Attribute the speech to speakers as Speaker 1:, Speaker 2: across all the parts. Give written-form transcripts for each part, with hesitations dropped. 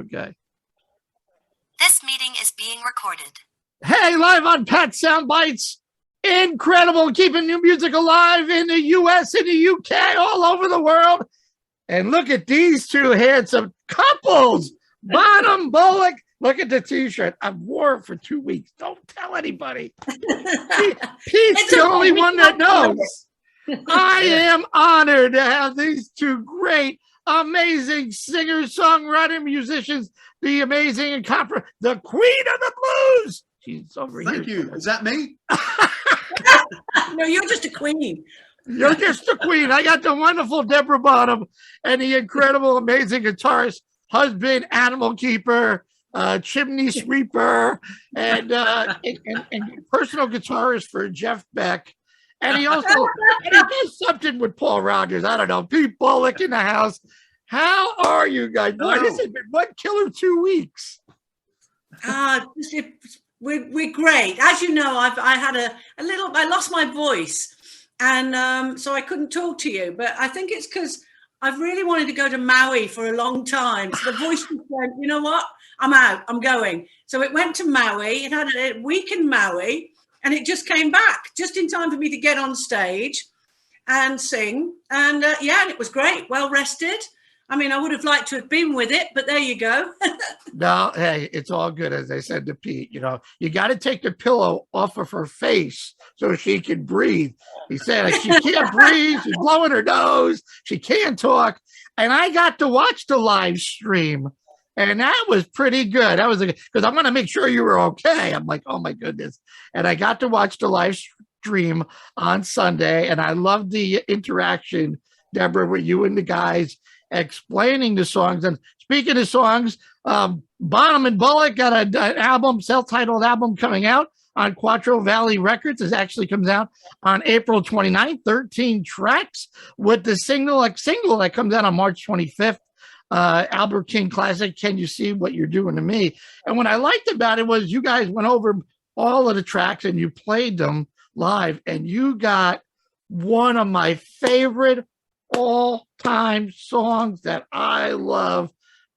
Speaker 1: Okay.
Speaker 2: This meeting is being recorded.
Speaker 1: Hey, live on Pat Soundbytes. Incredible, keeping new music alive in the U.S., in the U.K., all over the world. And look at these two handsome couples. Bonham, Bullick. Look at the T-shirt. I wore it for 2 weeks. Don't tell anybody. Pete's the only one that knows. I am honored to have these two great, amazing singers, songwriters, musicians, the amazing and the queen of the blues. She's over here.
Speaker 3: Thank you. Is that me?
Speaker 4: No, you're just a queen.
Speaker 1: You're just a queen. I got the wonderful Deborah Bonham and the incredible, amazing guitarist, husband, animal keeper, chimney sweeper, and personal guitarist for Jeff Beck. And he also does something with Paul Rodgers. I don't know. Pete Bullick in the house. How are you guys? Boy, this has been one killer 2 weeks.
Speaker 4: We're great. As you know, I had I lost my voice, and so I couldn't talk to you. But I think it's because I've really wanted to go to Maui for a long time. So the voice just went, you know what? I'm out. I'm going. So it went to Maui. It had a week in Maui. And it just came back just in time for me to get on stage and sing. And and it was great. Well rested. I mean, I would have liked to have been with it, but there you go.
Speaker 1: No, hey, it's all good. As I said to Pete, you got to take the pillow off of her face so she can breathe. He said she can't breathe. She's blowing her nose. She can't talk. And I got to watch the live stream. And that was pretty good. That was because I'm going to make sure you were okay. I'm like, oh my goodness. And I got to watch the live stream on Sunday, and I loved the interaction, Deborah, with you and the guys explaining the songs. And speaking of songs, Bonham and Bullick got an album, self-titled album coming out on Quattro Valley Records. It actually comes out on April 29th, 13 tracks with the single that comes out on March 25th. Albert King classic, Can You See What You're Doing to Me? And what I liked about it was you guys went over all of the tracks and you played them live, and you got one of my favorite all-time songs that I love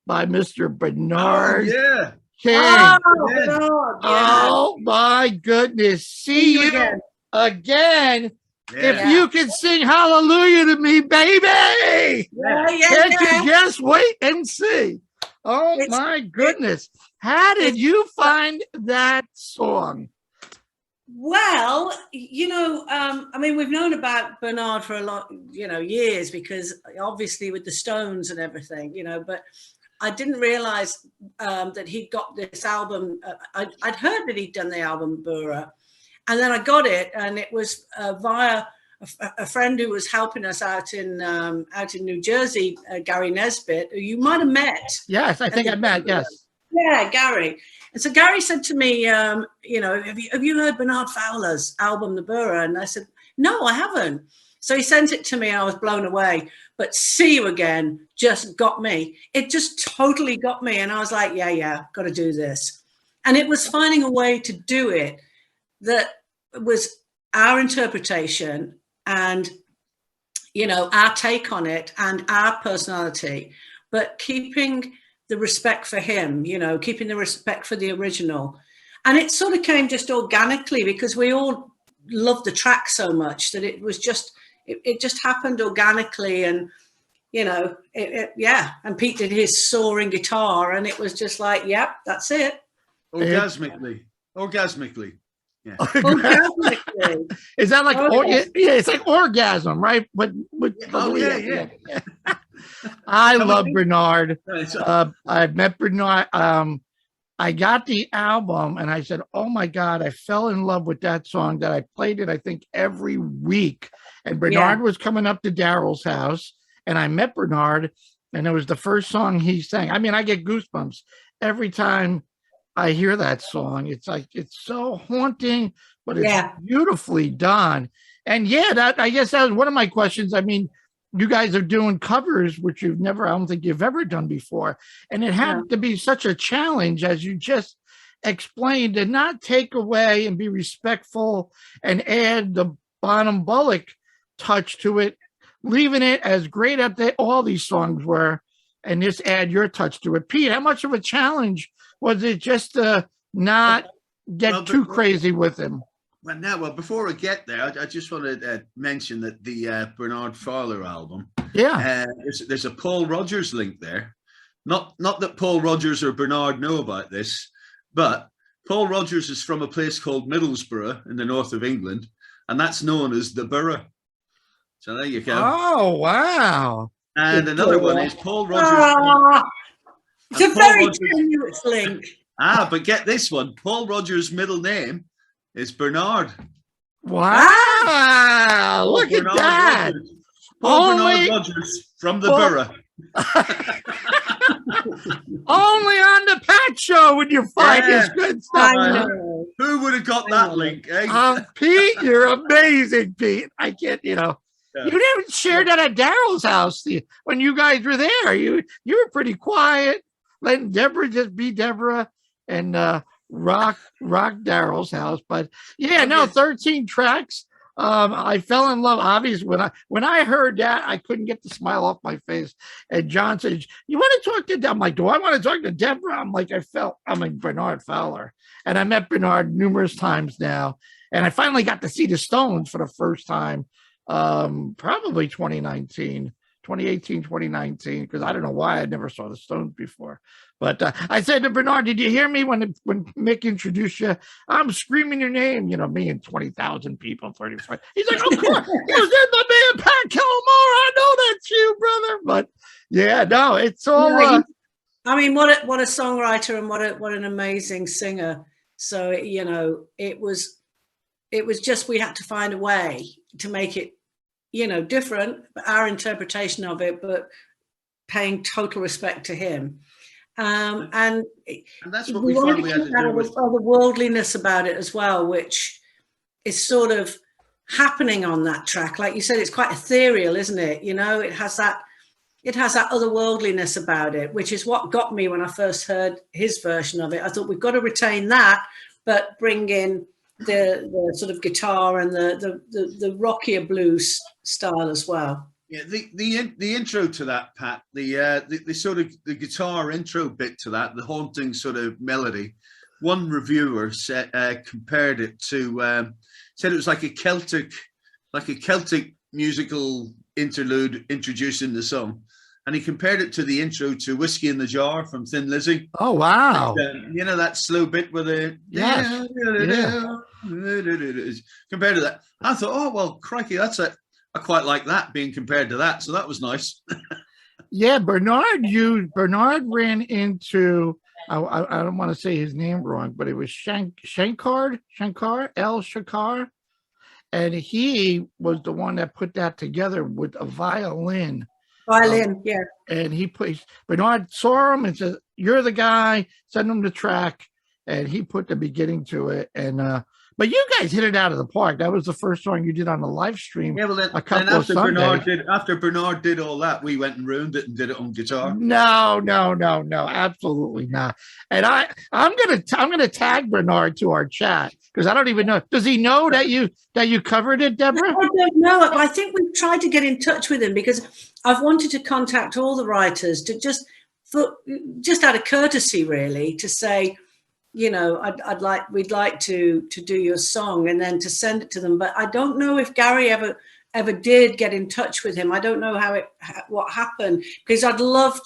Speaker 1: by Mr. Bernard King. Oh my goodness. See you again. If you can sing hallelujah to me, baby. Can't you just wait and see? Oh, my goodness. How did you find that song?
Speaker 4: Well, I mean, we've known about Bernard for a lot, years, because obviously with the Stones and everything, but I didn't realize that he'd got this album. I'd heard that he'd done the album Bura. And then I got it, and it was via a friend who was helping us out in New Jersey, Gary Nesbitt, who you might have met.
Speaker 1: Yes, I think I met. Yes.
Speaker 4: Yeah, Gary. And so Gary said to me, have you heard Bernard Fowler's album, The Bura? And I said, no, I haven't. So he sent it to me, and I was blown away. But See You Again just got me. It just totally got me, and I was like, yeah, got to do this. And it was finding a way to do it that was our interpretation and, our take on it and our personality, but keeping the respect for him, keeping the respect for the original. And it sort of came just organically because we all loved the track so much that it was just, it just happened organically. And, and Pete did his soaring guitar, and it was just like, yep, that's it.
Speaker 3: Orgasmically. Yeah.
Speaker 1: Is that like it's like orgasm, right? But I love Bernard. I've met Bernard. I got the album and I said, oh my God, I fell in love with that song that I played it, I think, every week. And Bernard was coming up to Daryl's house, and I met Bernard, and it was the first song he sang. I mean, I get goosebumps every time I hear that song. It's like, it's so haunting, but it's beautifully done. And I guess that was one of my questions. I mean, you guys are doing covers, which I don't think you've ever done before. And it had to be such a challenge, as you just explained, to not take away and be respectful and add the Bonham Bullick touch to it, leaving it as great as all these songs were. and just add your touch to it. Pete, how much of a challenge was it just to not get too crazy with him?
Speaker 3: Well, before I get there, I just want to mention that the Bernard Fowler album, there's a Paul Rodgers link there. Not that Paul Rodgers or Bernard know about this, but Paul Rodgers is from a place called Middlesbrough in the north of England, and that's known as the Bura. So there you go.
Speaker 1: Oh, wow.
Speaker 3: And another one is Paul Rodgers.
Speaker 4: It's a very tenuous link.
Speaker 3: But get this one. Paul Rodgers' middle name is Bernard.
Speaker 1: Wow. Look at that.
Speaker 3: Rodgers. Paul Bernard Rodgers from the Bura.
Speaker 1: Only on the Pat Show would you find this good stuff.
Speaker 3: Who would have got that link? Eh?
Speaker 1: Pete, you're amazing, Pete. I can't, you didn't share that at Daryl's house when you guys were there. You were pretty quiet, letting Deborah just be Deborah and rock Daryl's house. But 13 tracks. I fell in love. Obviously, when I heard that, I couldn't get the smile off my face. And John said, "You want to talk to Deborah?" I'm like, "Do I want to talk to Deborah?" I'm like, I'm Bernard Fowler, and I met Bernard numerous times now, and I finally got to see the Stones for the first time, probably 2018, 2019, because I don't know why I never saw the Stones before. But I said to Bernard, "Did you hear me when Mick introduced you? I'm screaming your name, me and 20,000 people, 35." He's like, "Of course, you did the man Pat Killamore. I know that's you, brother." But it's all.
Speaker 4: What a songwriter and what an amazing singer. So it was just we had to find a way to make it, different, our interpretation of it, but paying total respect to him. And
Speaker 3: that's what we found we had to do with
Speaker 4: the worldliness about it as well, which is sort of happening on that track. Like you said, it's quite ethereal, isn't it? It has that otherworldliness about it, which is what got me when I first heard his version of it. I thought we've got to retain that, but bring in the sort of guitar and the rockier blues style as well.
Speaker 3: Yeah, the intro to that, Pat, the sort of the guitar intro bit to that, the haunting sort of melody. One reviewer said compared it to said it was like a Celtic musical interlude introducing the song, and he compared it to the intro to "Whiskey in the Jar" from Thin Lizzy.
Speaker 1: Oh wow!
Speaker 3: That slow bit with the compared to that. I thought, oh well, crikey, I quite like that being compared to that, so that was nice. Bernard
Speaker 1: ran into I don't want to say his name wrong, but it was Shankar, and he was the one that put that together with a violin.
Speaker 4: Yeah.
Speaker 1: And Bernard saw him and said, "You're the guy." Send him the track, and he put the beginning to it. And but you guys hit it out of the park. That was the first song you did on the live stream.
Speaker 3: Yeah, well, then after Bernard did all that, we went and ruined it and did it on guitar.
Speaker 1: No, absolutely not. And I'm gonna tag Bernard to our chat because I don't even know. Does he know that you covered it, Deborah?
Speaker 4: I don't know. I think we've tried to get in touch with him because I've wanted to contact all the writers to just out of courtesy, really, to say, we'd like to do your song and then to send it to them. But I don't know if Gary ever did get in touch with him. I don't know what happened, because I'd love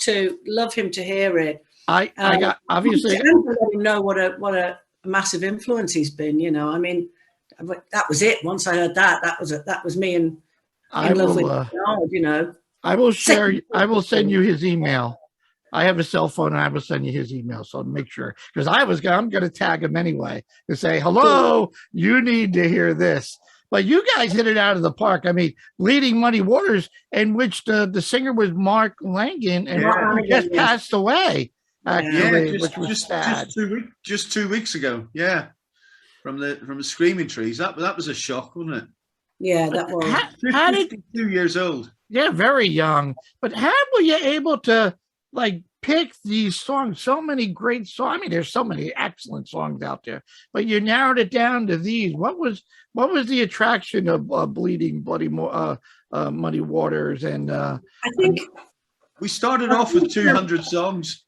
Speaker 4: him to hear it.
Speaker 1: I got obviously
Speaker 4: let him know what a massive influence he's been. That was it. Once I heard that was me in love with God.
Speaker 1: I will share. I will send you his email. I have a cell phone, and I will send you his email. So make sure, because I'm going to tag him anyway to say, "Hello, you need to hear this." But you guys hit it out of the park. I mean, Bleeding Muddy Waters, in which the singer was Mark Lanegan, and he just passed away. Actually, which was sad.
Speaker 3: Just 2 weeks ago. Yeah, from the Screaming Trees. That was a shock, wasn't it?
Speaker 4: Yeah, that was.
Speaker 1: How did
Speaker 3: 52 years old?
Speaker 1: Yeah, very young. But how were you able to pick these songs? So many great songs. I mean, there's so many excellent songs out there, but you narrowed it down to these. What was the attraction of Bleeding Muddy Waters? And
Speaker 4: I think
Speaker 3: We started off with 200 songs.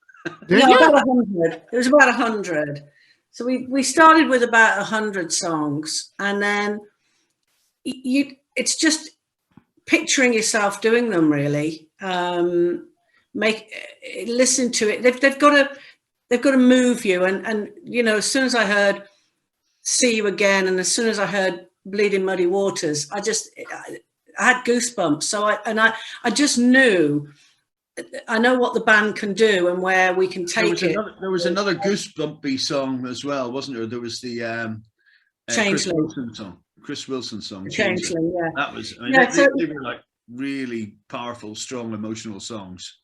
Speaker 4: No, about 100. It was about 100. So we started with about 100 songs, and then it's just picturing yourself doing them, really. Listen to it. They've got to move you, and you know, as soon as I heard "See You Again" and as soon as I heard "Bleeding Muddy Waters," I had goosebumps. So I just knew. I know what the band can do and where we can take it.
Speaker 3: There was another goosebumpy song as well, wasn't there? There was the Chris Wilson song.
Speaker 4: Changeling, yeah.
Speaker 3: That was. I mean, they were like really powerful, strong, emotional songs.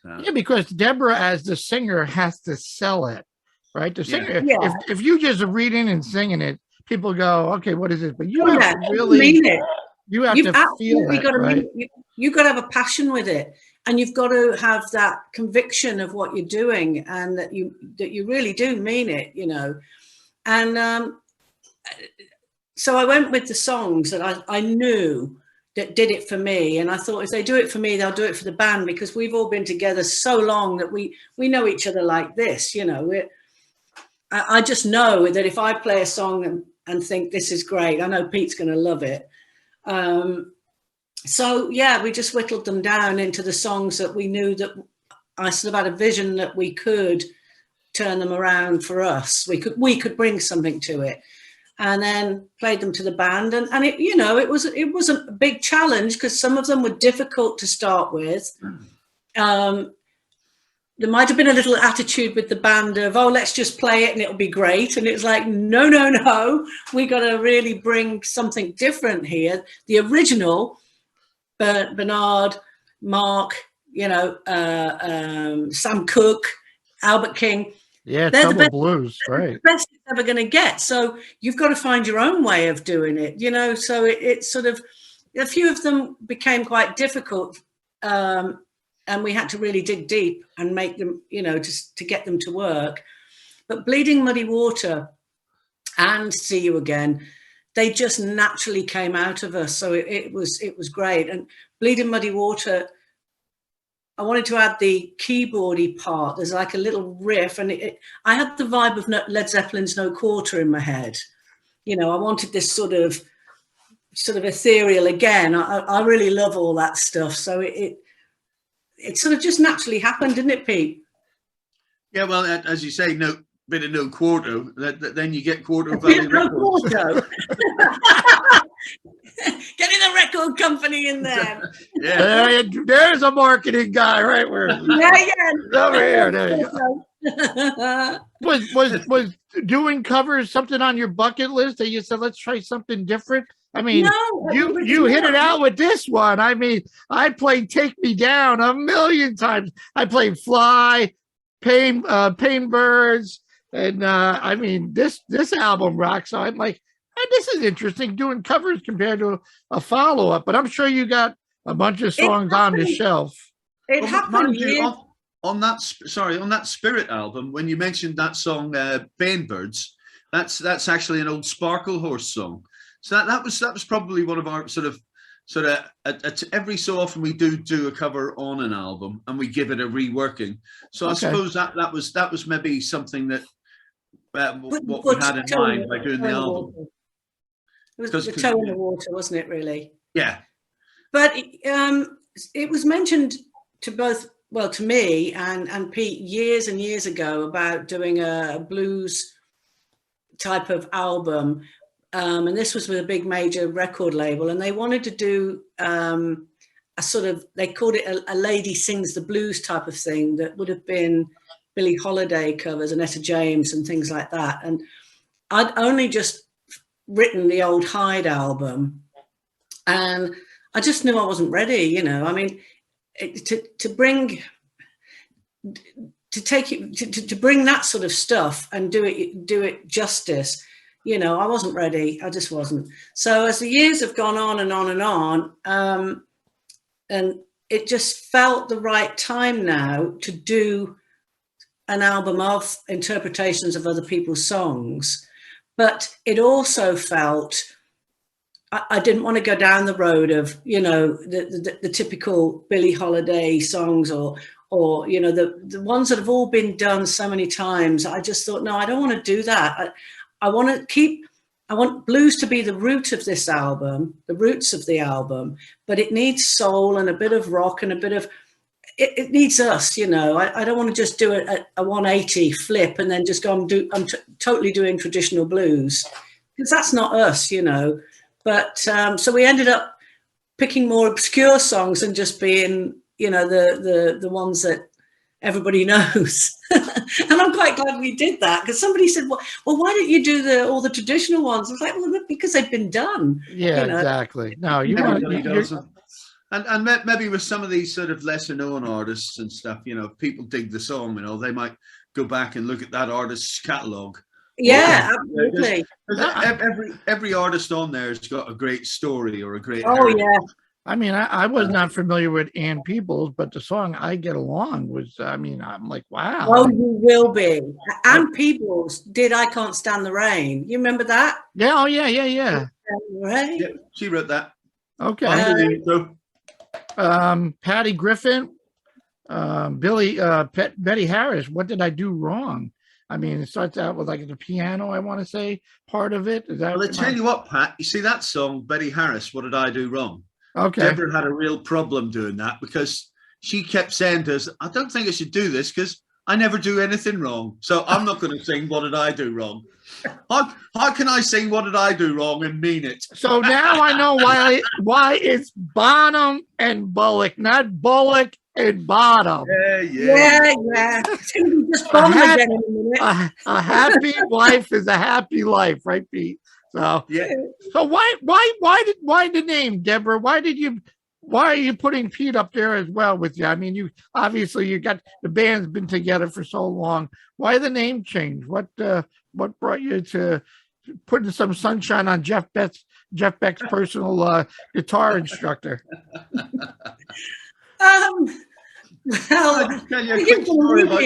Speaker 3: So.
Speaker 1: Yeah, because Deborah, as the singer, has to sell it, right? The singer, if you just are reading and singing it, people go, "Okay, what is it?" But you have to really mean it. You have to feel it, right?
Speaker 4: You've got to have a passion with it. And you've got to have that conviction of what you're doing, and that you really do mean it, you know. And so I went with the songs that I knew that did it for me. And I thought, if they do it for me, they'll do it for the band, because we've all been together so long that we know each other like this, you know. I just know that if I play a song and think this is great, I know Pete's going to love it. So yeah, we just whittled them down into the songs that we knew that I sort of had a vision that we could turn them around for us. We could bring something to it, and then played them to the band. And it, you know, it was a big challenge, because some of them were difficult to start with. There might have been a little attitude with the band of, oh, let's just play it and it'll be great. And it's like, no, we got to really bring something different here. The original. Bernard, Mark, you know, Sam Cooke, Albert King.
Speaker 1: Yeah, double blues, right?
Speaker 4: The best it's ever going to get. So you've got to find your own way of doing it, you know. So it's sort of, a few of them became quite difficult, and we had to really dig deep and make them, you know, to get them to work. But Bleeding Muddy Water and See You Again, they just naturally came out of us. So it was great. And Bleeding Muddy Water, I wanted to add the keyboardy part. There's like a little riff, and I had the vibe of Led Zeppelin's No Quarter in my head. You know, I wanted this sort of ethereal again. I really love all that stuff. So it sort of just naturally happened, didn't it, Pete?
Speaker 3: Yeah, well, as you say, bit of No Quarter, then you get Quarter Valley Records.
Speaker 4: Getting the record company in there.
Speaker 1: Yeah, there's a marketing guy right where. Over here. There you go. Was doing covers something on your bucket list that you said, let's try something different? I mean, you hit it out with this one. I mean, I played "Take Me Down" a million times. I played "Fly," Pain Birds. And I mean, this album rocks. So I'm like, hey, this is interesting, doing covers compared to a follow-up. But I'm sure you got a bunch of songs on the shelf.
Speaker 4: It happened
Speaker 3: on that Spirit album. When you mentioned that song, "Pain Birds," that's actually an old Sparkle Horse song. So that was probably one of our sort of every so often we do a cover on an album and we give it a reworking. So I suppose that was maybe something that. What we had in mind by doing the album.
Speaker 4: It was the toe in the water, wasn't it, really?
Speaker 3: Yeah.
Speaker 4: But it was mentioned to me and Pete years and years ago about doing a blues type of album. And this was with a big major record label. And they wanted to do a sort of, they called it a lady sings the blues type of thing that would have been Billie Holiday covers and Etta James and things like that. And I'd only just written the old Hyde album, and I just knew I wasn't ready, you know. I mean, to bring that sort of stuff and do it justice, you know, I wasn't ready. I just wasn't. So as the years have gone on and on and on, and it just felt the right time now to do an album of interpretations of other people's songs. But it also felt I didn't want to go down the road of, you know, the typical Billie Holiday songs or you know, the ones that have all been done so many times. I just thought, no, I don't want to do that. I want blues to be the root of this album, the roots of the album, but it needs soul and a bit of rock and a bit of, it needs us, you know. I don't want to just do a 180 flip and then just go I'm totally doing traditional blues, because that's not us, you know. But so we ended up picking more obscure songs and just being, you know, the ones that everybody knows. And I'm quite glad we did that, because somebody said, well, why don't you do all the traditional ones? I was like, well, because they've been done.
Speaker 1: Yeah,
Speaker 4: you know?
Speaker 1: Exactly. No,
Speaker 3: and maybe with some of these sort of lesser known artists and stuff, you know, if people dig the song, you know, they might go back and look at that artist's catalogue.
Speaker 4: Yeah, absolutely.
Speaker 3: Every artist on there has got a great story or a great.
Speaker 4: Oh,
Speaker 3: heritage.
Speaker 4: yeah.
Speaker 1: I mean, I was not familiar with Ann Peebles, but the song "I Get Along" was. I mean, I'm like, wow.
Speaker 4: Oh, you will be. Ann Peebles did "I Can't Stand the Rain." You remember that?
Speaker 1: Yeah. Oh, yeah.
Speaker 4: Right.
Speaker 3: Yeah, she wrote that.
Speaker 1: Okay. Patty Griffin, Betty Harris. What did I do wrong? I mean, it starts out with like the piano, I want to say, part of it. Is that?
Speaker 3: Well, I tell you what, Pat. You see that song, Betty Harris. What did I do wrong?
Speaker 1: Okay.
Speaker 3: Deborah had a real problem doing that, because she kept saying to us, I don't think I should do this because I never do anything wrong. So I'm not going to sing What Did I Do Wrong? How can I sing What Did I Do Wrong and mean it?
Speaker 1: So now I know why it's Bonham and Bullick, not Bullick and Bonham.
Speaker 4: Yeah. Just Bonham again in a minute.
Speaker 1: A happy life is a happy life, right, Pete? So
Speaker 3: yeah.
Speaker 1: So why the name, Deborah? Why are you putting Pete up there as well with you? I mean, you got the band's been together for so long. Why the name change? What brought you to putting some sunshine on Jeff Beck's personal guitar instructor?
Speaker 4: Well,
Speaker 3: I'll just tell you a quick story about.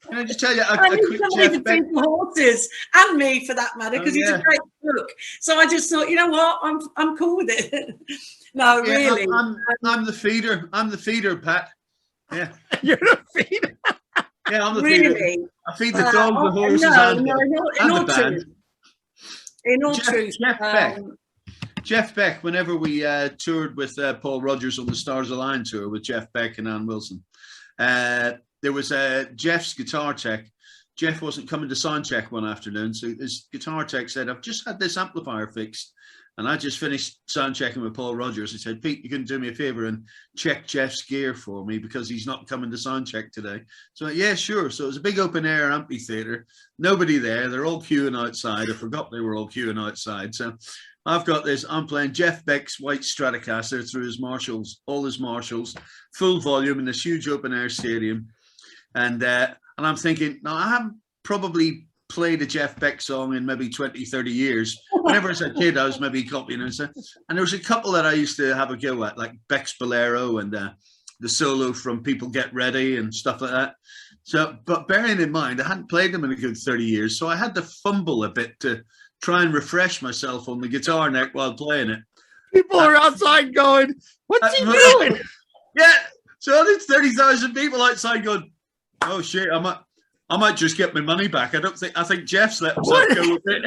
Speaker 3: Can I just tell you a quick Jeff Beck?
Speaker 4: The horses and me, for that matter, because he's a great cook. So I just thought, you know what, I'm cool with it. No,
Speaker 3: yeah,
Speaker 4: really.
Speaker 3: I'm the feeder. I'm the feeder, Pat. Yeah.
Speaker 1: You're the feeder.
Speaker 3: Yeah, I'm the
Speaker 4: really?
Speaker 3: feeder. I feed the dogs, the horses, and the band.
Speaker 4: In all truth,
Speaker 3: Jeff Beck, whenever we toured with Paul Rodgers on the Stars Align tour with Jeff Beck and Ann Wilson, there was Jeff's guitar tech. Jeff wasn't coming to sound check one afternoon, so his guitar tech said, I've just had this amplifier fixed, and I just finished sound checking with Paul Rodgers. He said, Pete, you can do me a favor and check Jeff's gear for me because he's not coming to sound check today. So yeah, sure. So it was a big open air amphitheater, nobody there. They're all queuing outside. I forgot they were all queuing outside. So I've got this. I'm playing Jeff Beck's white Stratocaster through his Marshalls, all his Marshalls, full volume in this huge open air stadium. And I'm thinking, now I haven't probably played a Jeff Beck song in maybe 20, 30 years. Whenever I was a kid, I was maybe copying it. And there was a couple that I used to have a go at, like Beck's Bolero and the solo from People Get Ready and stuff like that. So, but bearing in mind, I hadn't played them in a good 30 years. So I had to fumble a bit to try and refresh myself on the guitar neck while playing it.
Speaker 1: People are outside going, what's he doing?
Speaker 3: Yeah. So there's 30,000 people outside going, oh shit, I might just get my money back. I think Jeff's let himself go with it.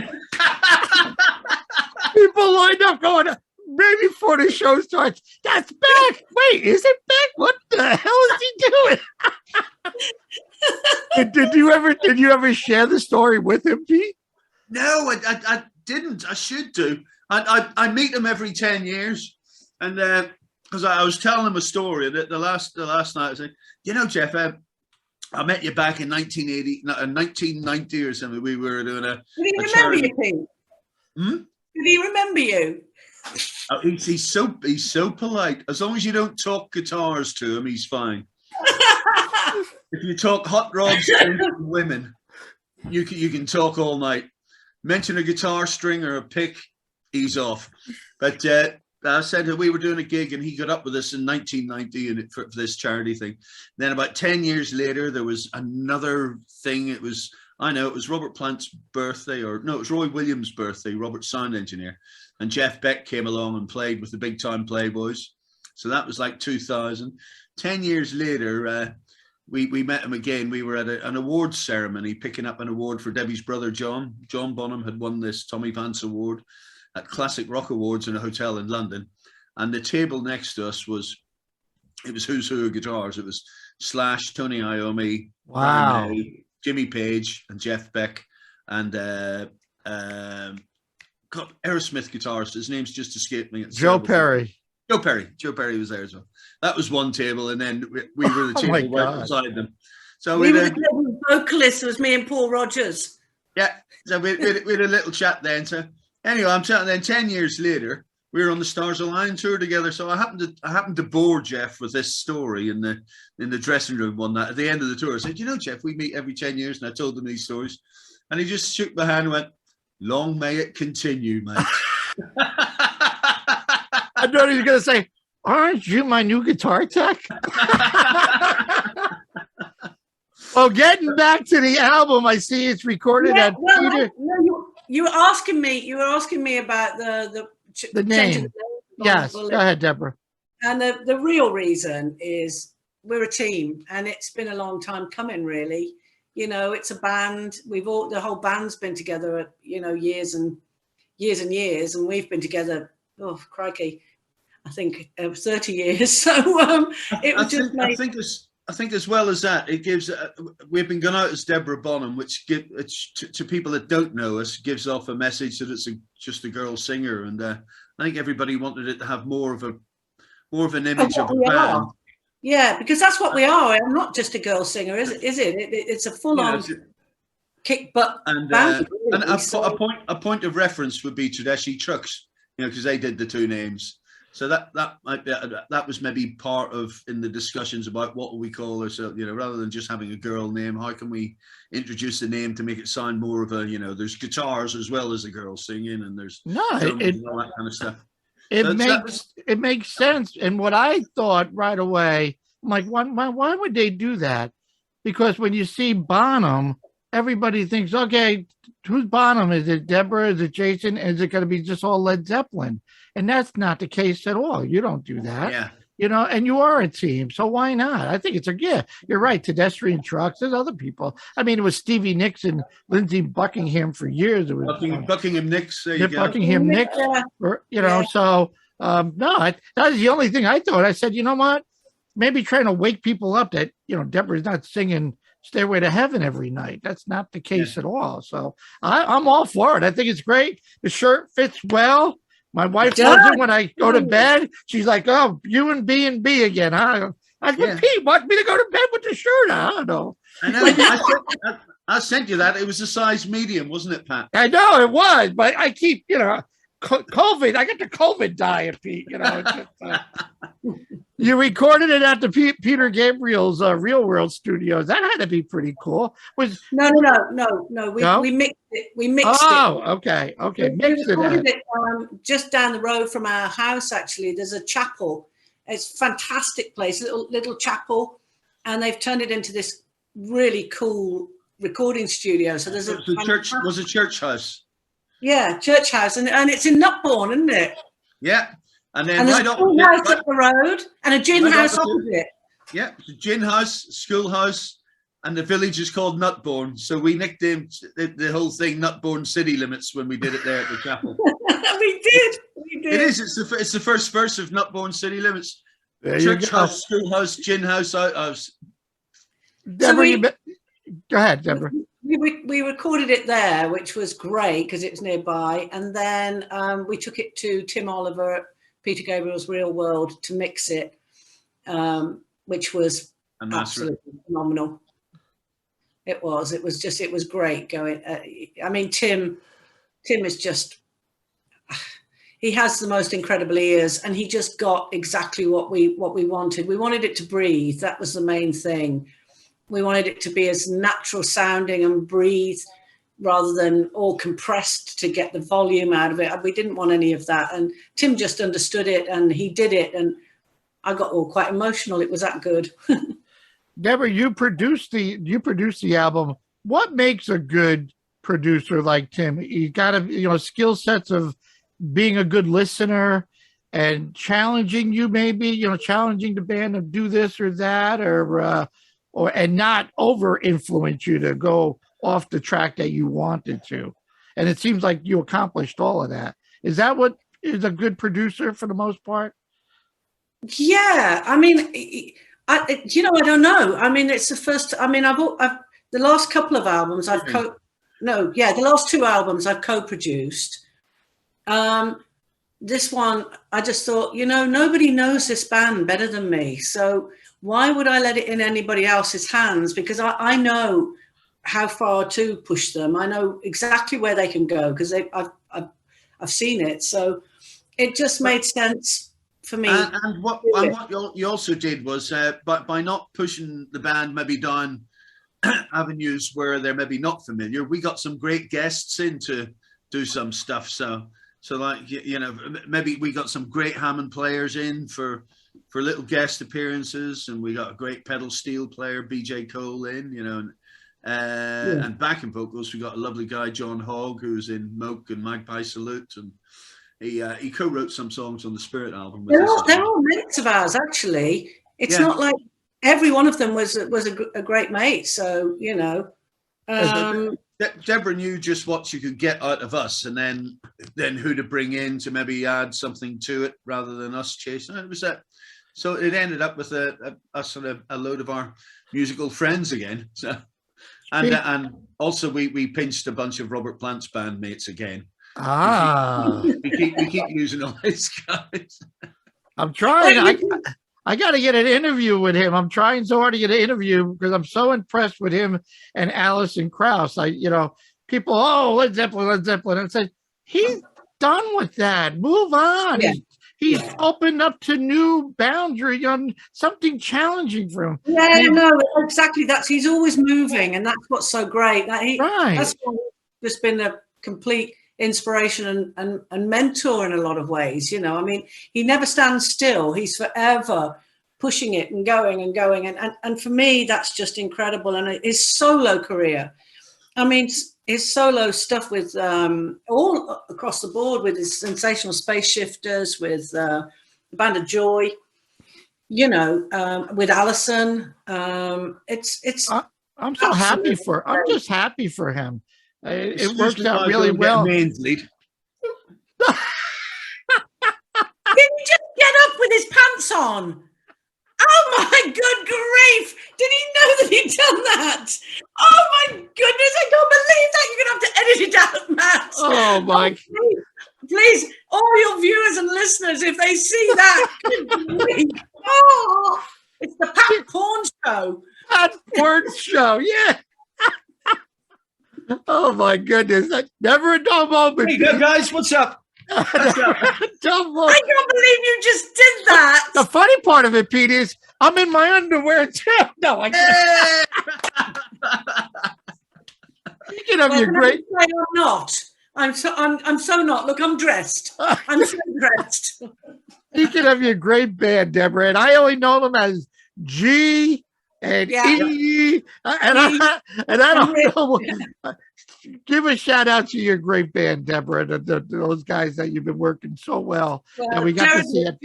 Speaker 1: People lined up going, maybe before the show starts, that's Beck. Wait, is it Beck? What the hell is he doing? Did you ever share the story with him, Pete?
Speaker 3: No, I didn't. I should do. I meet him every 10 years. And because I was telling him a story that the last night I said, you know, Jeff, I met you back in 1990 or something. We were doing a.
Speaker 4: Did he remember you, Pete? Did he remember you?
Speaker 3: Oh, he's so polite. As long as you don't talk guitars to him, he's fine. If you talk hot rods and women, you can talk all night. Mention a guitar string or a pick, he's off. But I said we were doing a gig and he got up with us in 1990 for this charity thing. Then about 10 years later, there was another thing. It was I know it was Robert Plant's birthday, it was Roy Williams' birthday, Robert's sound engineer, and Jeff Beck came along and played with the Big Time Playboys. So that was like 2000. 10 years later, we met him again. We were at an awards ceremony, picking up an award for Debbie's brother, John. John Bonham had won this Tommy Vance Award at Classic Rock Awards in a hotel in London. And the table next to us was Who's Who of Guitars. It was Slash, Tony Iommi,
Speaker 1: wow,
Speaker 3: Jimmy Page, and Jeff Beck, and Aerosmith guitarist. His name's just escaped me.
Speaker 1: Joe Perry.
Speaker 3: Joe Perry was there as well. That was one table, and then we were the table right beside them. So
Speaker 4: we were the vocalists. It was me and Paul Rodgers.
Speaker 3: Yeah, so we had a little chat then. So anyway, I'm chatting. Then 10 years later, we were on the Stars Align tour together. So I happened to bore Jeff with this story in the dressing room one night at the end of the tour. I said, "You know, Jeff, we meet every 10 years," and I told him these stories, and he just shook my hand and went, "Long may it continue, mate."
Speaker 1: I know he was going to say, "Aren't you my new guitar tech?" Well, getting back to the album, I see it's recorded at Peter.
Speaker 4: You were asking me about the
Speaker 1: name. Yes, go ahead, Deborah.
Speaker 4: And the real reason is we're a team, and it's been a long time coming, really. You know, it's a band. The whole band's been together, years and years, and we've been together. Oh, crikey. I think 30 years. So it was I think as well as that, it gives. We've been going out as Deborah Bonham, which to people that don't know us gives off a message that it's just a girl singer, and I think everybody wanted it to have more of an image of a band. Yeah, because that's what we are. I'm not just a girl singer, is it? It's a full-on kick butt band.
Speaker 3: And a point of reference would be Tedeschi Trucks, because they did the two names. So that was maybe part of in the discussions about what we call ourselves, rather than just having a girl name, how can we introduce the name to make it sound more of a, there's guitars as well as a girl singing, and there's and all that kind of stuff.
Speaker 1: It makes sense. And what I thought right away, I'm like, why would they do that? Because when you see Bonham, everybody thinks, okay, who's Bonham? Is it Deborah? Is it Jason? Is it going to be just all Led Zeppelin? And that's not the case at all. You don't do that. Yeah. And you are a team. So why not? I think you're right. Pedestrian Trucks, there's other people. I mean, it was Stevie Nicks and Lindsey Buckingham for years. It was
Speaker 3: Buckingham Nicks.
Speaker 1: Buckingham Nicks. So that was the only thing I thought. I said, you know what? Maybe trying to wake people up that, Deborah's not singing Stairway to Heaven every night. That's not the case at all. So I'm all for it. I think it's great. The shirt fits well. My wife loves it when I go to bed. She's like, "Oh, you and B again, huh?" I said, "Pete, want me to go to bed with the shirt?" I don't know.
Speaker 3: I know. I sent you that. It was a size medium, wasn't it, Pat?
Speaker 1: I know it was, but I keep, COVID. I got the COVID diet, Pete. You recorded it at the Peter Gabriel's Real World Studios. That had to be pretty cool.
Speaker 4: No. We mixed it.
Speaker 1: Oh, okay.
Speaker 4: Mixed it. Just down the road from our house. Actually, there's a chapel. It's a fantastic place, little chapel, and they've turned it into this really cool recording studio. So there's
Speaker 3: was a church house.
Speaker 4: Yeah, church house, and it's in Nutbourne, isn't it?
Speaker 3: Yeah. And then
Speaker 4: there's a schoolhouse up the road and a gin house opposite.
Speaker 3: Yeah, it's a gin house, schoolhouse, and the village is called Nutbourne. So we nicknamed the whole thing Nutbourne City Limits when we did it there at the chapel.
Speaker 4: We did.
Speaker 3: It is. It's the first verse of Nutbourne City Limits. Church house, schoolhouse, gin house, outhouse.
Speaker 1: Deborah, go ahead, Deborah.
Speaker 4: We recorded it there, which was great because it was nearby. And then we took it to Tim Oliver at Peter Gabriel's Real World to mix it, which was absolutely phenomenal. It was great going. I mean, Tim is just, he has the most incredible ears, and he just got exactly what we wanted. We wanted it to breathe. That was the main thing. We wanted it to be as natural sounding and breathe rather than all compressed to get the volume out of it. We didn't want any of that. And Tim just understood it, and he did it. And I got all quite emotional. It was that good.
Speaker 1: Deborah, you produced the album what makes a good producer like Tim? You got to, skill sets of being a good listener and challenging you, maybe, challenging the band to do this or that, and not over influence you to go off the track that you wanted to. And it seems like you accomplished all of that. Is that what is a good producer for the most part?
Speaker 4: Yeah, I mean, I don't know. I mean, it's the first. I mean, I've the last couple of albums the last two albums I've co-produced. This one, I just thought, nobody knows this band better than me. So why would I let it in anybody else's hands? Because I know how far to push them. I know exactly where they can go because I've seen it. So it just made sense for me.
Speaker 3: And what you also did was by not pushing the band maybe down avenues where they're maybe not familiar, we got some great guests in to do some stuff. So like, maybe we got some great Hammond players in for little guest appearances, and we got a great pedal steel player, BJ Cole, in, and backing vocals. We got a lovely guy, John Hogg, who's in Moke and Magpie Salute, and he co-wrote some songs on the Spirit album.
Speaker 4: They're all mates of ours, actually. It's not like every one of them was a great mate. So,
Speaker 3: Deborah knew just what you could get out of us, and then who to bring in to maybe add something to it rather than us chasing it. It was that. So it ended up with us and a load of our musical friends again. So, and also we pinched a bunch of Robert Plant's bandmates again. We keep using all these guys. I'm trying.
Speaker 1: I got to get an interview with him. I'm trying so hard to get an interview because I'm so impressed with him and Alison Krauss. People, Led Zeppelin. I said, he's done with that. Move on. Yeah. He's opened up to new boundary on something challenging for him.
Speaker 4: Yeah, no, exactly. He's always moving, and that's what's so great. That's why he's just been a complete inspiration and mentor in a lot of ways. I mean, he never stands still. He's forever pushing it and going and for me that's just incredible. And his solo career, I mean, his solo stuff with all across the board, with his Sensational Space Shifters, with the Band of Joy, with Alison. I'm
Speaker 1: so happy I'm just happy for him. It works out really well.
Speaker 3: Mains lead.
Speaker 4: Did he just get up with his pants on? Oh my good grief! Did he know that he'd done that? Oh my goodness! I can't believe that. You're gonna have to edit it out, Matt.
Speaker 1: Oh my!
Speaker 4: Please, all your viewers and listeners, if they see that, good grief. Oh, it's the Pat Porn Show.
Speaker 1: Pat Porn Show, yeah. Oh my goodness! Never a dull moment.
Speaker 3: Hey guys, what's up?
Speaker 1: I
Speaker 4: can't believe you just did that.
Speaker 1: The funny part of it, Pete, is I'm in my underwear too. No, I can't. You can have your great.
Speaker 4: I'm not. I'm so not. Look, I'm dressed. I'm so dressed.
Speaker 1: You can have your great band, Deborah, and I only know them as G and E, and I don't know. Give a shout out to your great band, Deborah, those guys that you've been working so well. And we got to see it.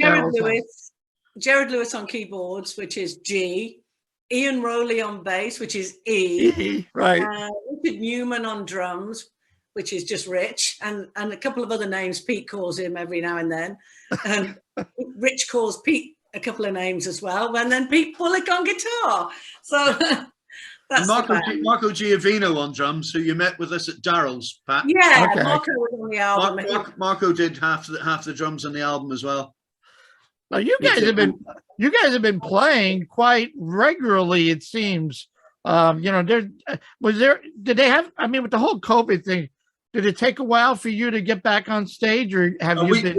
Speaker 4: Jared Lewis on keyboards, which is G. Ian Rowley on bass, which is E.
Speaker 1: Right.
Speaker 4: Richard Newman on drums, which is just Rich, and a couple of other names. Pete calls him every now and then. Rich calls Pete a couple of names as well, and then Pete Bullick on guitar. So that's
Speaker 3: Marco Giovino on drums, who you met with us at Daryl's, Pat.
Speaker 4: Yeah, okay. Marco was on the album.
Speaker 3: Marco did half the drums on the album as well.
Speaker 1: Now you guys have been playing quite regularly, it seems. Did they have? I mean, with the whole COVID thing, did it take a while for you to get back on stage, or have you been?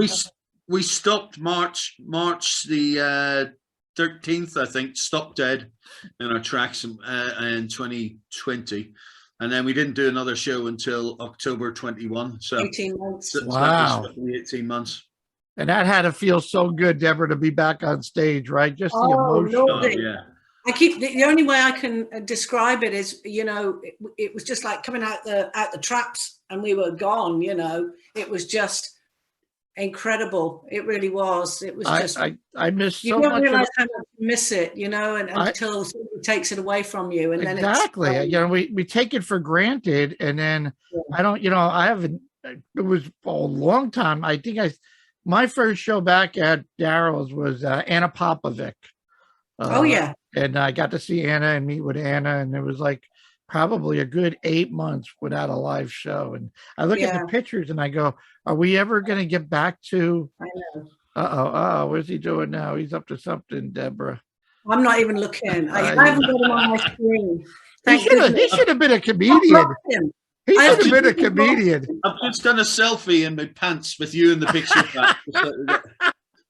Speaker 3: We stopped March the 13th, I think, stopped dead in our tracks in 2020, and then we didn't do another show until October 21. So
Speaker 4: 18 months.
Speaker 1: Wow,
Speaker 3: 18 months.
Speaker 1: And that had to feel so good, Deborah, to be back on stage, right? Just the emotion.
Speaker 4: Lordy.
Speaker 3: Yeah.
Speaker 4: the only way I can describe it is, you know, it was just like coming out the traps and we were gone, you know. It was just incredible. It really was. It was just
Speaker 1: I miss so
Speaker 4: you don't
Speaker 1: much
Speaker 4: realize how much you miss it, you know, and until somebody takes it away from you, and then
Speaker 1: exactly. You know, we take it for granted, and then I don't, you know, I haven't. It was a long time. I think my first show back at Daryl's was Anna Popovic.
Speaker 4: Oh yeah,
Speaker 1: and I got to see Anna and meet with Anna, and it was like probably a good 8 months without a live show. And I look at the pictures and I go, are we ever going to get back to,
Speaker 4: I know.
Speaker 1: What's he doing now? He's up to something, Deborah.
Speaker 4: I'm not even looking. I haven't got him on my screen.
Speaker 1: He should have been a comedian. He should have been a comedian.
Speaker 3: I've just done a selfie in my pants with you in the picture.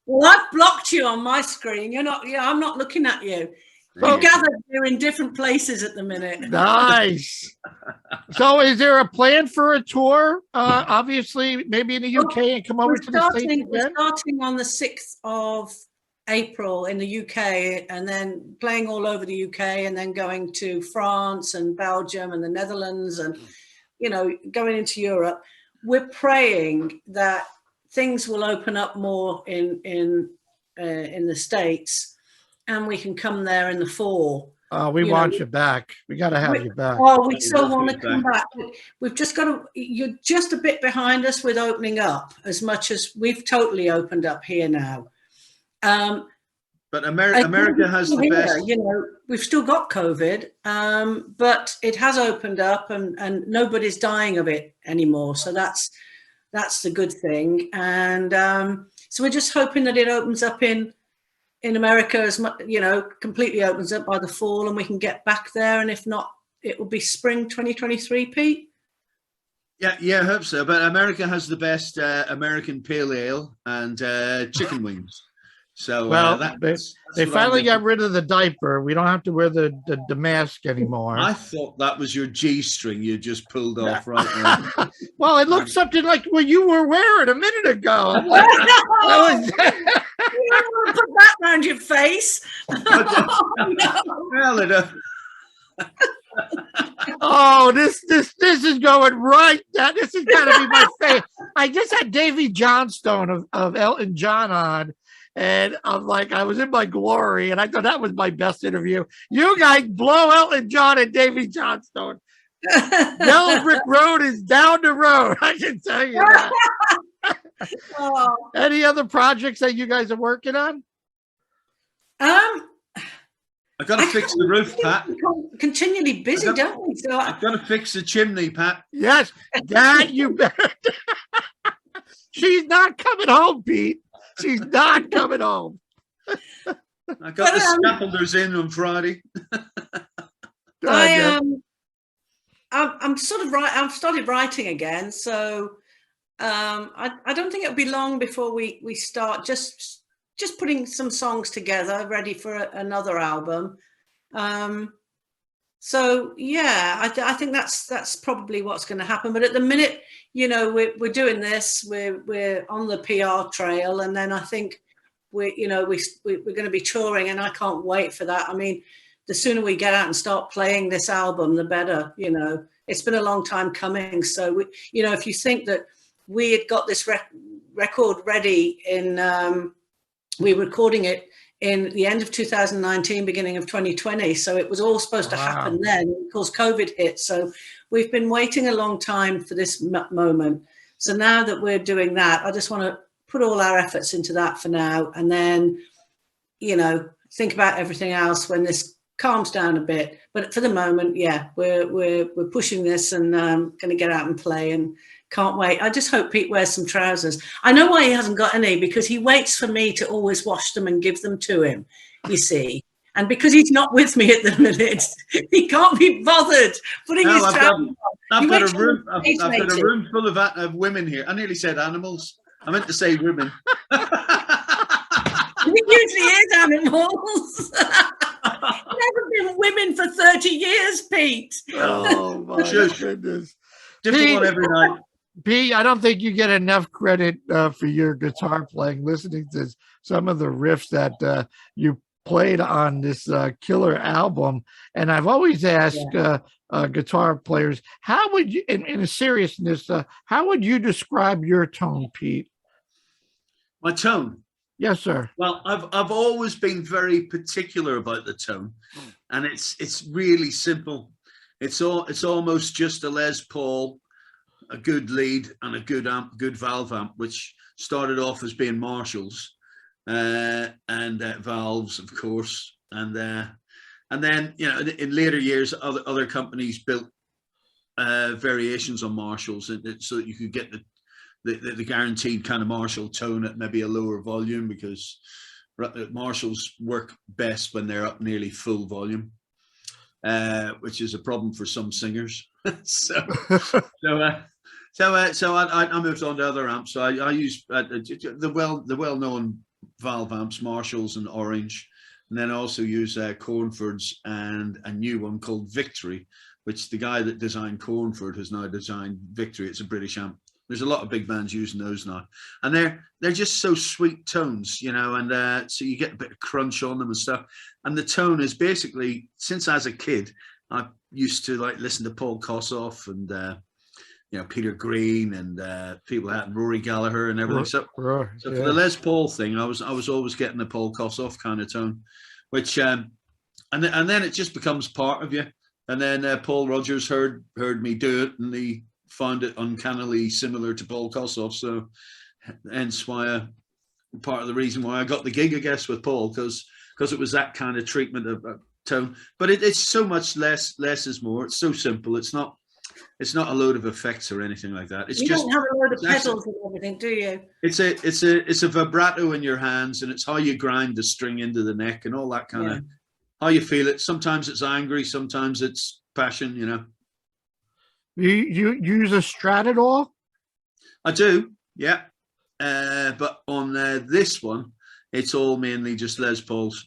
Speaker 4: Well, I've blocked you on my screen. You're not. Yeah, I'm not looking at you. We're gathered. You're in different places at the minute.
Speaker 1: Nice. So, is there a plan for a tour? Obviously, maybe in the UK and come over to the States again?
Speaker 4: We're starting on the 6th of April in the UK, and then playing all over the UK, and then going to France and Belgium and the Netherlands, and you know, going into Europe. We're praying that things will open up more in the States, and we can come there in the fall.
Speaker 1: We want you back. We got to have you back.
Speaker 4: Oh, we so want to come back. We've just got to. You're just a bit behind us with opening up, as much as we've totally opened up here now.
Speaker 3: But America has the best.
Speaker 4: You know, we've still got COVID, but it has opened up, and nobody's dying of it anymore. So that's the good thing. And so we're just hoping that it opens up in America as much, you know, completely opens up by the fall, and we can get back there. And if not, it will be spring 2023, Pete.
Speaker 3: Yeah, I hope so. But America has the best American pale ale and chicken wings. So
Speaker 1: they finally got rid of the diaper. We don't have to wear the mask anymore.
Speaker 3: I thought that was your G-string you just pulled off right now.
Speaker 1: Well, it looked something like what you were wearing a minute ago. I'm like,
Speaker 4: you don't want to put that around your face.
Speaker 1: Oh, this is going right down. This is got to be my favorite. I just had Davy Johnstone of Elton John on. And I'm like, I was in my glory, and I thought that was my best interview. You guys blow Elton John and Davy Johnstone. Yellow Brick Road is down the road. I can tell you that. Any other projects that you guys are working on?
Speaker 3: I got to fix the roof, Pat.
Speaker 4: Continually busy, don't we? So
Speaker 3: I've got to fix the chimney, Pat.
Speaker 1: Yes, that you better. She's not coming home, Pete. She's not coming home.
Speaker 3: I got the scaffolders in on Friday.
Speaker 4: I'm sort of right. I've started writing again, so I don't think it'll be long before we start just putting some songs together, ready for another album. So yeah, I think that's probably what's going to happen. But at the minute, you know, we're doing this. We're on the PR trail, and then I think we're going to be touring, and I can't wait for that. I mean, the sooner we get out and start playing this album, the better. You know, it's been a long time coming. So if you think that we had got this record ready we were recording it in the end of 2019, beginning of 2020. So it was all supposed to happen then. Of course, COVID hit. So we've been waiting a long time for this moment. So now that we're doing that, I just want to put all our efforts into that for now. And then, you know, think about everything else when this calms down a bit. But for the moment, yeah, we're pushing this and going to get out and play, and can't wait. I just hope Pete wears some trousers. I know why he hasn't got any, because he waits for me to always wash them and give them to him, you see. And because he's not with me at the minute, he can't be bothered putting his trousers on.
Speaker 3: I've got a room full of women here. I nearly said animals. I meant to say women.
Speaker 4: It usually is animals. Never been women for 30 years, Pete.
Speaker 1: Oh, my goodness.
Speaker 3: Different one every night.
Speaker 1: Pete, I don't think you get enough credit for your guitar playing. Listening to some of the riffs that you played on this killer album. And I've always asked guitar players, how would you, in a seriousness, how would you describe your tone, Pete?
Speaker 3: My tone?
Speaker 1: Yes, sir.
Speaker 3: Well, I've always been very particular about the tone, and it's really simple. It's almost just a Les Paul, a good lead, and a good amp, good valve amp, which started off as being Marshalls and valves, of course, and then in later years, other companies built variations on Marshalls so that you could get the guaranteed kind of Marshall tone at maybe a lower volume, because Marshalls work best when they're up nearly full volume, which is a problem for some singers. so I moved on to other amps. So I use the well-known valve amps, Marshalls and Orange, and then I also use Cornford's and a new one called Victory, which the guy that designed Cornford has now designed Victory. It's a British amp. There's a lot of big bands using those now, and they're just so sweet tones, and so you get a bit of crunch on them and stuff. And the tone is basically, since as a kid, I used to listen to Paul Kossoff and Peter Green and people like that, and Rory Gallagher and everything. So for the Les Paul thing, I was always getting the Paul Kossoff kind of tone, which and then it just becomes part of you. And then Paul Rodgers heard me do it, and he found it uncannily similar to Paul Kossoff, so hence why part of the reason why I got the gig, I guess, with Paul, because it was that kind of treatment of tone. But it's so much less is more. It's so simple. It's not a load of effects or anything like that. It's
Speaker 4: don't have a load of pedals and everything, do you?
Speaker 3: It's a vibrato in your hands, and it's how you grind the string into the neck and all that kind of how you feel it. Sometimes it's angry, sometimes it's passion,
Speaker 1: You use a Strat at all?
Speaker 3: I do, yeah. But on this one, it's all mainly just Les Pauls.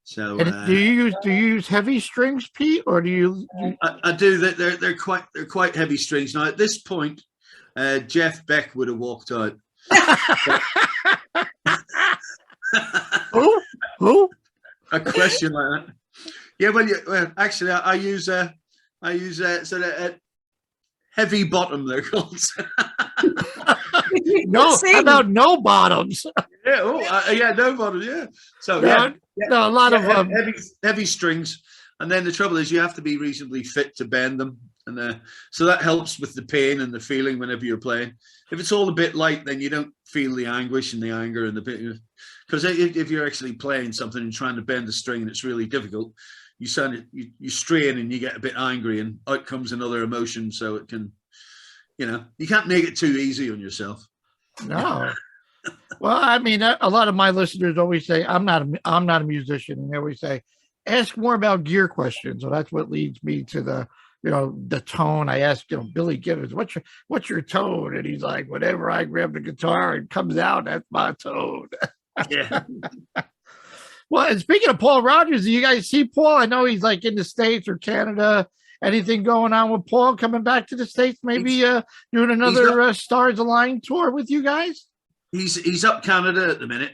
Speaker 3: So
Speaker 1: do you use heavy strings, Pete, or do you?
Speaker 3: I do. They're quite heavy strings. Now at this point, Jeff Beck would have walked out.
Speaker 1: Who?
Speaker 3: A question like that. Yeah, well, actually, I use sort of heavy bottom, they're called.
Speaker 1: No, how about no bottoms?
Speaker 3: Yeah, no bottoms. Yeah. So
Speaker 1: no, a lot of
Speaker 3: heavy strings, and then the trouble is you have to be reasonably fit to bend them, and so that helps with the pain and the feeling whenever you're playing. If it's all a bit light, then you don't feel the anguish and the anger and the bit. Because if you're actually playing something and trying to bend the string and it's really difficult, you strain and you get a bit angry, and out comes another emotion. So it can, you can't make it too easy on yourself.
Speaker 1: No. Well, I mean, a lot of my listeners always say, I'm not a musician. And they always say, ask more about gear questions. So that's what leads me to the tone. I asked, Billy Gibbons, what's your tone? And he's like, whenever I grab the guitar, it comes out, that's my tone.
Speaker 3: Yeah.
Speaker 1: Well, and speaking of Paul Rodgers, do you guys see Paul? I know he's in the States or Canada. Anything going on with Paul coming back to the States? Maybe doing another Stars Align tour with you guys?
Speaker 3: He's up Canada at the minute.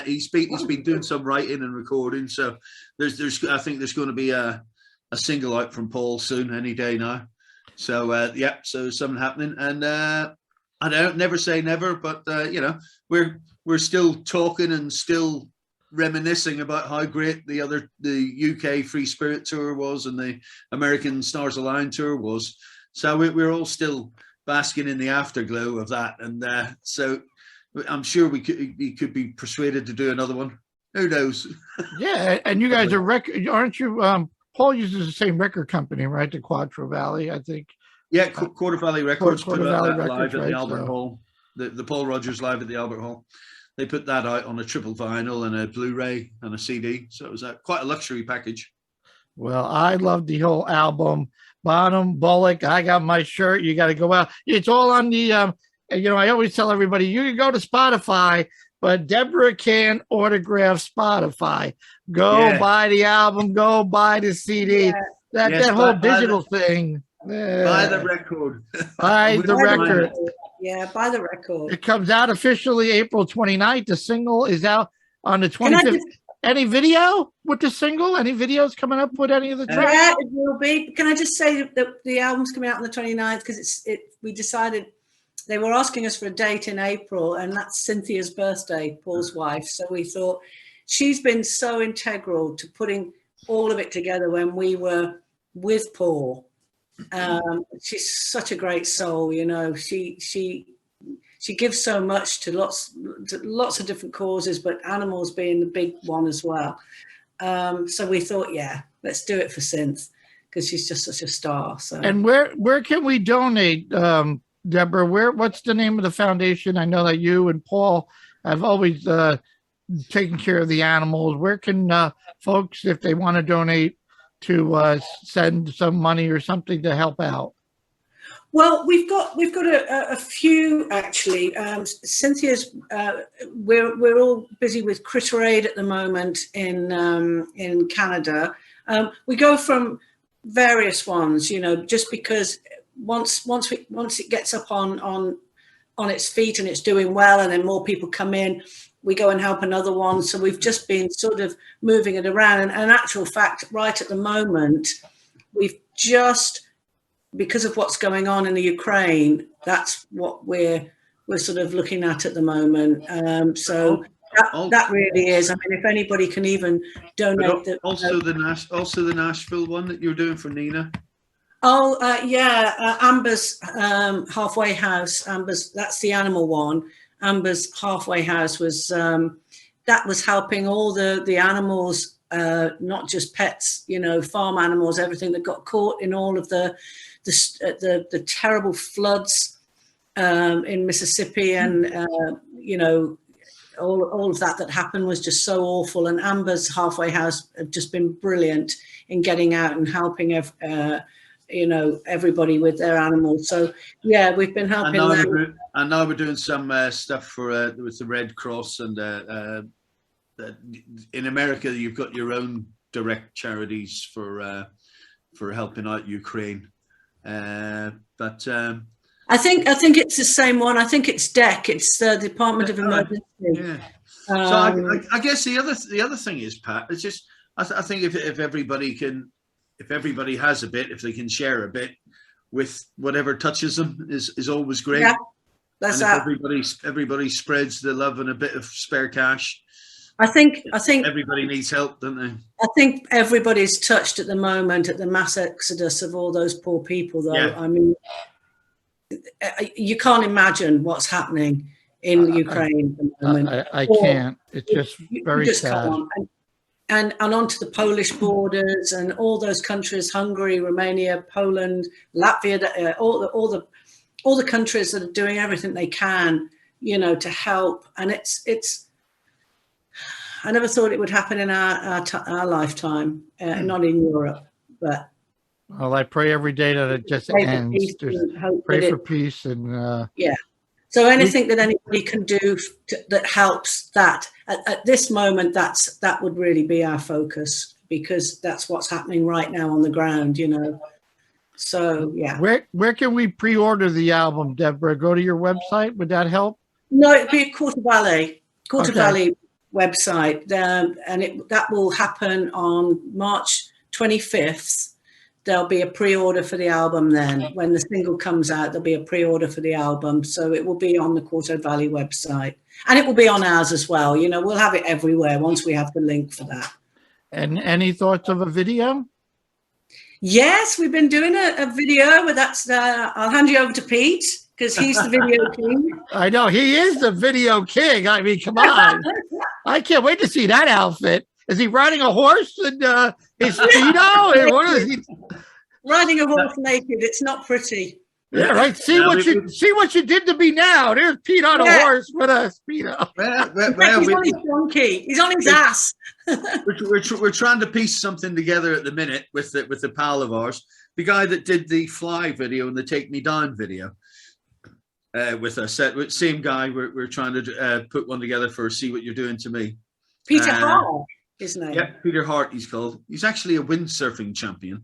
Speaker 3: He's been doing some writing and recording. So I think there's going to be a single out from Paul soon, any day now. So so something happening, and I don't never say never, but we're still talking and still reminiscing about how great the UK Free Spirit tour was and the American Stars Align tour was. So we're all still basking in the afterglow of that, and so I'm sure we could be persuaded to do another one. Who knows? Yeah,
Speaker 1: and you guys are aren't you? Paul uses the same record company, right? The Quattro Valley, I think.
Speaker 3: Yeah, Quarter Valley Records
Speaker 1: Quarter Valley Records,
Speaker 3: live at
Speaker 1: right?
Speaker 3: the Albert Hall. The Paul Rodgers live at the Albert Hall. They put that out on a triple vinyl and a Blu-ray and a CD. So it was quite a luxury package.
Speaker 1: Well, I love the whole album. Bonham, Bullick, I got my shirt. You got to go out. It's all on the, I always tell everybody, you can go to Spotify, but Deborah can't autograph Spotify. Go buy the album. Go buy the CD. Yeah. That whole digital thing.
Speaker 3: Buy the record.
Speaker 1: Buy the record.
Speaker 4: Yeah, buy the record.
Speaker 1: It comes out officially April 29th. The single is out on the 25th. any video with the single? Any videos coming up with any of the tracks?
Speaker 4: Yeah, it will be. Can I just say that the album's coming out on the 29th because we decided they were asking us for a date in April, and that's Cynthia's birthday, Paul's wife. So we thought she's been so integral to putting all of it together when we were with Paul. She's such a great soul, you know. She gives so much to lots of different causes, but animals being the big one as well. So we thought, yeah, let's do it for Synth because she's just such a star. So.
Speaker 1: And where can we donate, Deborah? What's the name of the foundation? I know that you and Paul have always taken care of the animals. Where can folks, if they want to donate, to send some money or something to help out?
Speaker 4: Well, we've got a few actually. Cynthia's we're all busy with Critter Aid at the moment in Canada. We go from various ones, you know, just because once it gets up on its feet and it's doing well, and then more people come in, we go and help another one. So we've just been sort of moving it around. And in actual fact, right at the moment, we've just, because of what's going on in the Ukraine, that's what we're sort of looking at the moment. So that really is. I mean, if anybody can even donate.
Speaker 3: Also the Nashville one that you're doing for Nina.
Speaker 4: Oh, yeah, Amber's halfway house. Amber's, that's the animal one. Amber's halfway house was that was helping all the animals, not just pets, you know, farm animals, everything that got caught in all of the terrible floods in Mississippi, and you know, all of that happened was just so awful. And Amber's halfway house have just been brilliant in getting out and helping you know, everybody with their animals. So yeah, we've been helping them.
Speaker 3: And now we're doing some stuff for with the Red Cross, and in America you've got your own direct charities for helping out Ukraine. But
Speaker 4: I think it's the same one. I think it's DEC. It's the Department of Emergency.
Speaker 3: Yeah. So I guess the other thing is, Pat, it's just I think if everybody can. If everybody has a bit, if they can share a bit with whatever touches them, is always great.
Speaker 4: Yeah, that's that.
Speaker 3: Everybody spreads the love and a bit of spare cash.
Speaker 4: I think
Speaker 3: everybody needs help, don't they?
Speaker 4: I think everybody's touched at the moment at the mass exodus of all those poor people, though. Yeah. I mean, you can't imagine what's happening in Ukraine at the moment.
Speaker 1: I can't. It's just very sad.
Speaker 4: And onto the Polish borders and all those countries, Hungary, Romania, Poland, Latvia, all the countries that are doing everything they can, you know, to help. And it's. I never thought it would happen in our lifetime, not in Europe, but.
Speaker 1: Well, I pray every day that it just ends. Pray for peace and.
Speaker 4: Yeah. So anything that anybody can do that helps that at this moment, that would really be our focus, because that's what's happening right now on the ground, you know. So yeah.
Speaker 1: Where can we pre-order the album, Deborah? Go to your website. Would that help?
Speaker 4: No, it'd be a Quarter Valley website, and that will happen on March 25th. There'll be a pre-order for the album then. When the single comes out, there'll be a pre-order for the album. So it will be on the Quarter Valley website. And it will be on ours as well. You know, we'll have it everywhere once we have the link for that.
Speaker 1: And any thoughts of a video?
Speaker 4: Yes, we've been doing a video, but that's, I'll hand you over to Pete, because he's the video king.
Speaker 1: I know, he is the video king. I mean, come on. I can't wait to see that outfit. Is he riding a horse and his Speedo? And what is he?
Speaker 4: Riding a horse naked. It's not pretty.
Speaker 1: Yeah, right. See what you did to me now. There's Pete on a horse with a Speedo.
Speaker 4: He's on his donkey. He's on his ass.
Speaker 3: We're trying to piece something together at the minute with the pal of ours, the guy that did the Fly video and the Take Me Down video. With us, same guy. We're trying to put one together for See What You're Doing to Me.
Speaker 4: Peter Hart. His name.
Speaker 3: Yeah, Peter Hart, he's called. He's actually a windsurfing champion.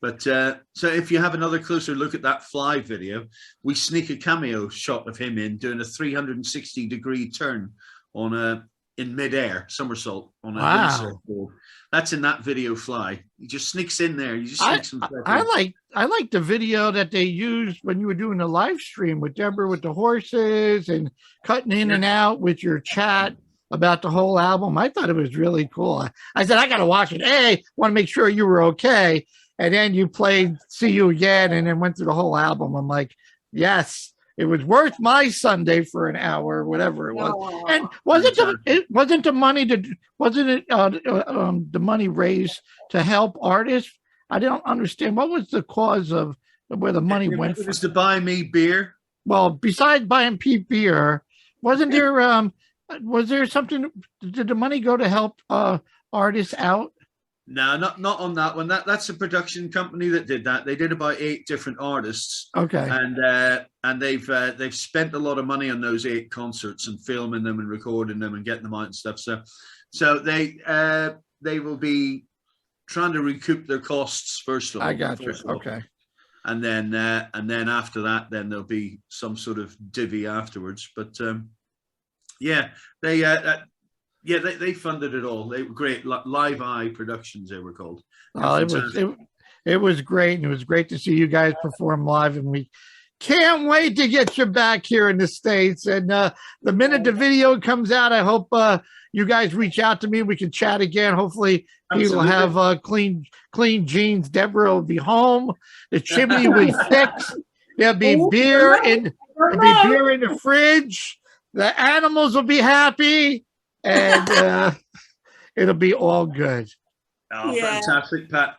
Speaker 3: But so if you have another closer look at that Fly video, we sneak a cameo shot of him in doing a 360-degree turn on in midair, somersault on a
Speaker 1: Wow.
Speaker 3: windsurfboard. That's in that video fly. He just sneaks in there. You just sneak some stuff in.
Speaker 1: I like the video that they used when you were doing the live stream with Deborah with the horses and cutting in and out with your chat about the whole album. I thought it was really cool. I said, I got to watch it. Hey, want to make sure you were okay. And then you played See You Again and then went through the whole album. I'm like, yes, it was worth my Sunday for an hour, or whatever it was. And wasn't the money raised to help artists? I don't understand. What was the cause of where the money went?
Speaker 3: It was to buy me beer.
Speaker 1: Well, besides buying Pete beer, wasn't there was there something? Did the money go to help artists out?
Speaker 3: No, not on that one. That's a production company that did that. They did about 8 different artists.
Speaker 1: Okay.
Speaker 3: And they've spent a lot of money on those 8 concerts and filming them and recording them and getting them out and stuff. So they will be trying to recoup their costs first of all.
Speaker 1: I got you. Okay.
Speaker 3: And then after that, then there'll be some sort of divvy afterwards. But they funded it all. They were great. Live Eye Productions, they were called.
Speaker 1: It was great. And it was great to see you guys perform live. And we can't wait to get you back here in the States. And the minute the video comes out, I hope you guys reach out to me. We can chat again. Hopefully he will have clean jeans. Deborah will be home. The chimney will be fixed. There'll be beer in the fridge. The animals will be happy. And it'll be all good.
Speaker 3: Oh, yeah. Fantastic, Pat.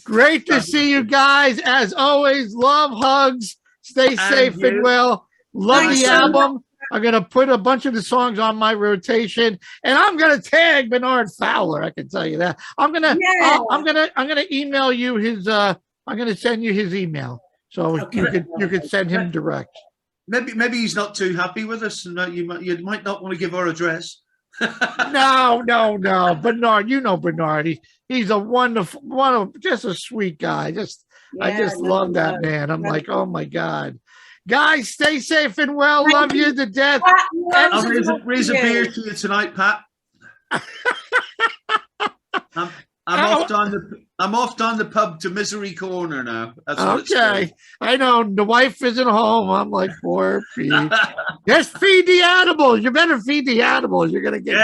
Speaker 1: Great to see you guys. As always, love, hugs. Stay safe and well. Love the album. I'm going to put a bunch of the songs on my rotation, and I'm going to tag Bernard Fowler. I can tell you that. I'm going to email you his. I'm going to send you his email, so you could send him direct.
Speaker 3: Maybe he's not too happy with us, and you might not want to give our address.
Speaker 1: No. Bernard, you know Bernard. He's a wonderful, just a sweet guy. I just love that man. I'm like, oh my God. Guys, stay safe and well. Love you to death.
Speaker 3: I'll raise a beer to you tonight, Pat. I'm off down the pub to Misery Corner now. That's what
Speaker 1: okay. I know the wife isn't home. I'm like, poor Pete. Just feed the animals. You better feed the animals. You're gonna get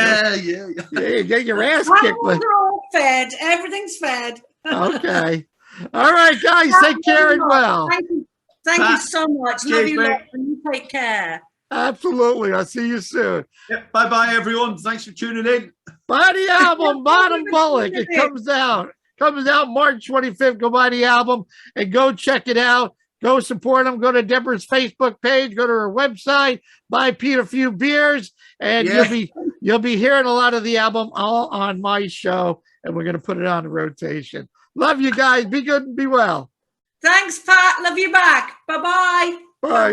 Speaker 1: get your ass kicked.
Speaker 4: Animals are all fed. Everything's fed.
Speaker 1: Okay. All right, guys. Take care and well.
Speaker 4: Thank you so much. Love you, and you take care.
Speaker 1: Absolutely. I'll see you soon.
Speaker 3: Yep. Bye, everyone. Thanks for tuning in.
Speaker 1: Buy the album, Bonham Bullick. It comes out March 25th. Go buy the album and go check it out. Go support them. Go to Deborah's Facebook page. Go to her website. Buy Pete a few beers, and you'll be hearing a lot of the album all on my show. And we're gonna put it on the rotation. Love you guys. Be good and be well.
Speaker 4: Thanks, Pat. Love you back. Bye-bye.
Speaker 1: Bye. Bye-bye.